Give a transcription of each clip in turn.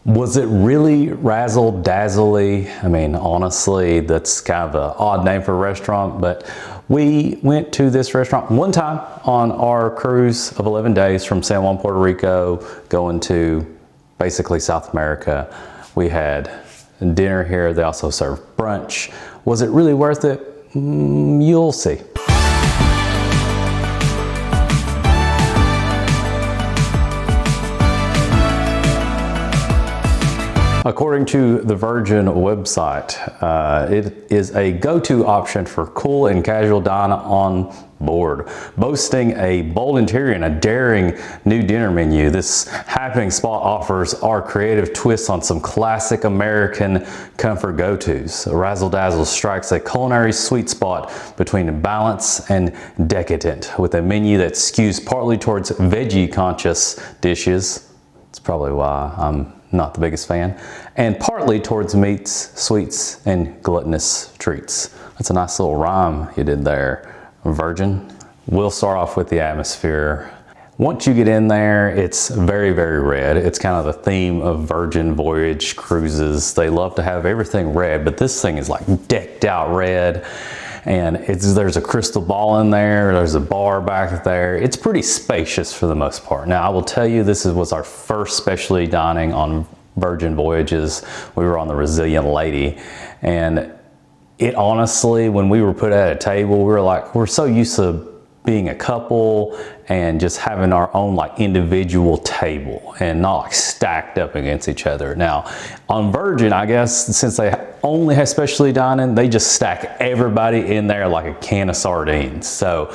Was it really Razzle Dazzle-y? I mean, honestly, that's kind of an odd name for a restaurant, but we went to this restaurant one time on our cruise of 11 days from San Juan, Puerto Rico, going to basically South America. We had dinner here. They also served brunch. Was it really worth it? You'll see. According to the Virgin website, it is a go-to option for cool and casual dine on board. Boasting a bold interior and a daring new dinner menu, this happening spot offers our creative twist on some classic American comfort go-tos. Razzle Dazzle strikes a culinary sweet spot between balance and decadent, with a menu that skews partly towards veggie-conscious dishes. It's probably why I'm not the biggest fan, and partly towards meats, sweets, and gluttonous treats. That's a nice little rhyme you did there, Virgin. We'll start off with the atmosphere. Once you get in there, it's very, very red. It's kind of the theme of Virgin Voyage cruises. They love to have everything red, but this thing is like decked out red. And there's a crystal ball in there, there's a bar back there. It's pretty spacious for the most part. Now, I will tell you, this was our first specialty dining on Virgin Voyages. We were on the Resilient Lady, and it honestly, when we were put at a table, we were like, we're so used to being a couple and just having our own like individual table and not like stacked up against each other. Now on Virgin, I guess since they only have specialty dining, they just stack everybody in there like a can of sardines. So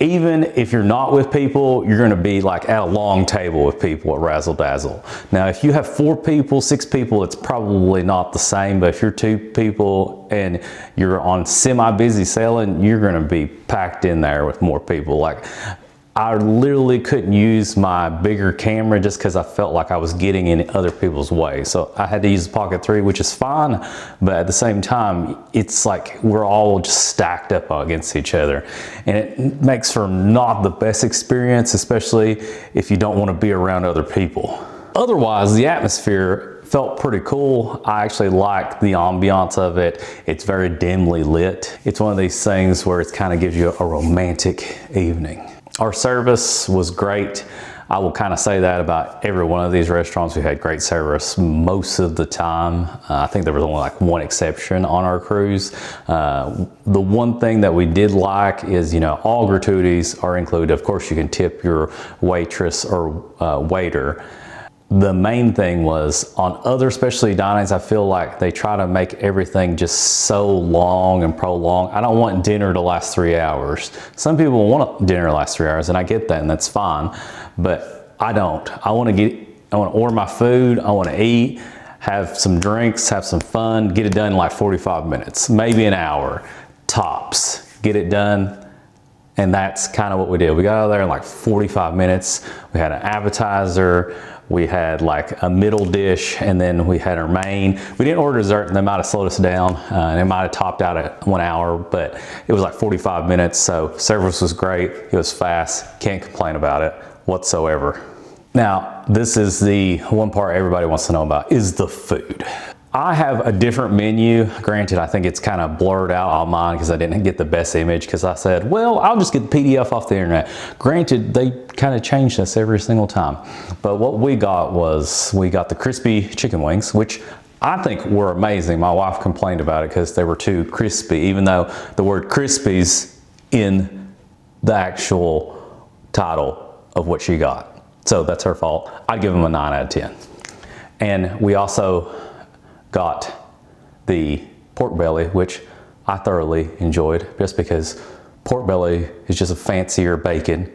even if you're not with people, you're gonna be like at a long table with people at Razzle Dazzle. Now, if you have 4 people, 6 people, it's probably not the same, but if you're 2 people and you're on semi-busy sailing, you're gonna be packed in there with more people. Like, I literally couldn't use my bigger camera just because I felt like I was getting in other people's way. So I had to use the Pocket 3, which is fine, but at the same time, it's like we're all just stacked up against each other. And it makes for not the best experience, especially if you don't want to be around other people. Otherwise, the atmosphere felt pretty cool. I actually liked the ambiance of it. It's very dimly lit. It's one of these things where it kind of gives you a romantic evening. Our service was great. I will kind of say that about every one of these restaurants. We had great service most of the time. I think there was only like one exception on our cruise. The one thing that we did like is, you know, all gratuities are included. Of course, you can tip your waitress or waiter. The main thing was on other specialty dinings, I feel like they try to make everything just so long and prolonged. I don't want dinner to last 3 hours. Some people want dinner to last 3 hours, and I get that, and that's fine, but I don't. I want to order my food, I want to eat, have some drinks, have some fun, get it done in like 45 minutes, maybe an hour, tops. Get it done. And that's kind of what we did. We got out of there in like 45 minutes. We had an appetizer, we had like a middle dish, and then we had our main. We didn't order dessert, and they might have slowed us down, and it might have topped out at 1 hour, but it was like 45 minutes, so service was great. It was fast, can't complain about it whatsoever. Now, this is the one part everybody wants to know about, is the food. I have a different menu. Granted, I think it's kind of blurred out on mine because I didn't get the best image, because I said, well, I'll just get the PDF off the internet. Granted, they kind of change this every single time. But what we got was, we got the crispy chicken wings, which I think were amazing. My wife complained about it because they were too crispy, even though the word crispy's in the actual title of what she got. So that's her fault. I'd give them a 9 out of 10. And we also got the pork belly, which I thoroughly enjoyed, just because pork belly is just a fancier bacon.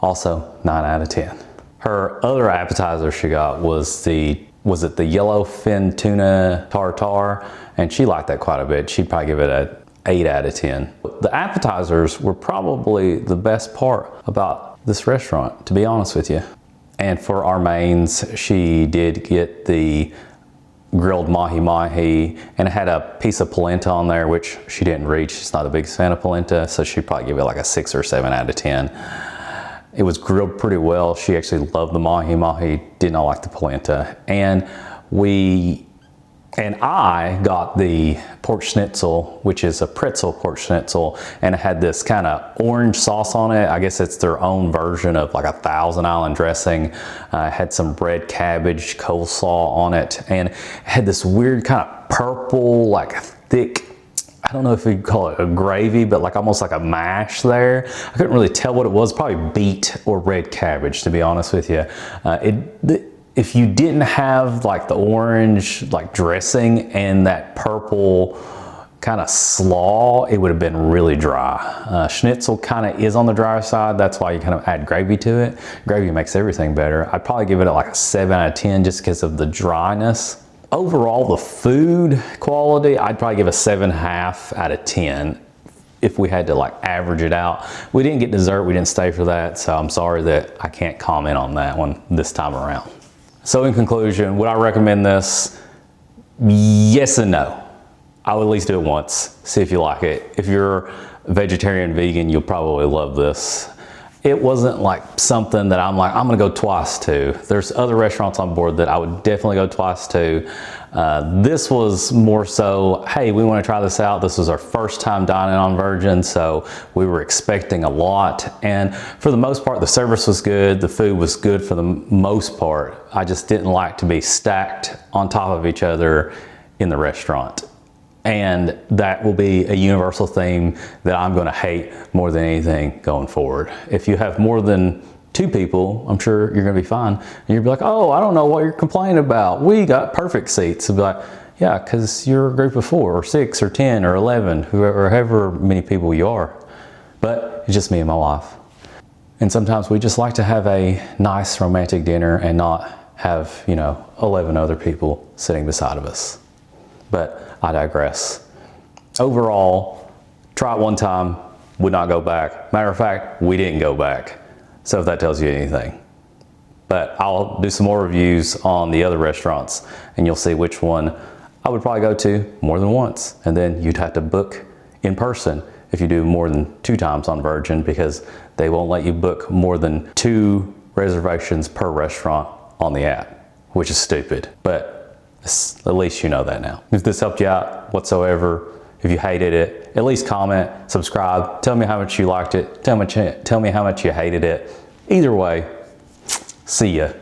Also 9 out of 10. Her other appetizer she got was the yellowfin tuna tartare, and she liked that quite a bit. She'd probably give it a 8 out of 10. The appetizers were probably the best part about this restaurant, to be honest with you. And for our mains, she did get the grilled mahi-mahi, and it had a piece of polenta on there, which she didn't reach. She's not a big fan of polenta, so she'd probably give it like a 6 or 7 out of 10. It was grilled pretty well. She actually loved the mahi-mahi, did not like the polenta. And I got the pork schnitzel, which is a pretzel pork schnitzel, and it had this kind of orange sauce on it. I guess it's their own version of like a Thousand Island dressing. It had some red cabbage coleslaw on it, and it had this weird kind of purple, like thick, I don't know if you'd call it a gravy, but like almost like a mash there. I couldn't really tell what it was, probably beet or red cabbage, to be honest with you. If you didn't have like the orange like dressing and that purple kind of slaw, it would have been really dry. Schnitzel kind of is on the drier side. That's why you kind of add gravy to it. Gravy makes everything better. I'd probably give it like a 7 out of 10 just because of the dryness. Overall, the food quality, I'd probably give a 7.5 out of 10 if we had to like average it out. We didn't get dessert, we didn't stay for that, so I'm sorry that I can't comment on that one this time around. So in conclusion, would I recommend this? Yes and no. I would at least do it once, see if you like it. If you're vegetarian, vegan, you'll probably love this. It wasn't like something that I'm like, I'm gonna go twice to. There's other restaurants on board that I would definitely go twice to. This was more so, hey, we wanna try this out. This was our first time dining on Virgin, so we were expecting a lot. And for the most part, the service was good. The food was good for the most part. I just didn't like to be stacked on top of each other in the restaurant. And that will be a universal theme that I'm gonna hate more than anything going forward. If you have more than 2 people, I'm sure you're gonna be fine. And you'll be like, oh, I don't know what you're complaining about. We got perfect seats. And be like, yeah, because you're a group of 4 or 6 or 10 or 11, however many people you are. But it's just me and my wife. And sometimes we just like to have a nice romantic dinner and not have, 11 other people sitting beside of us. But I digress. Overall, try it one time, would not go back. Matter of fact, we didn't go back. So if that tells you anything. But I'll do some more reviews on the other restaurants and you'll see which one I would probably go to more than once. And then you'd have to book in person if you do more than 2 times on Virgin, because they won't let you book more than 2 reservations per restaurant on the app, which is stupid. But at least you know that now. If this helped you out whatsoever, if you hated it, at least comment, subscribe, tell me how much you liked it, tell me how much you hated it. Either way, see ya.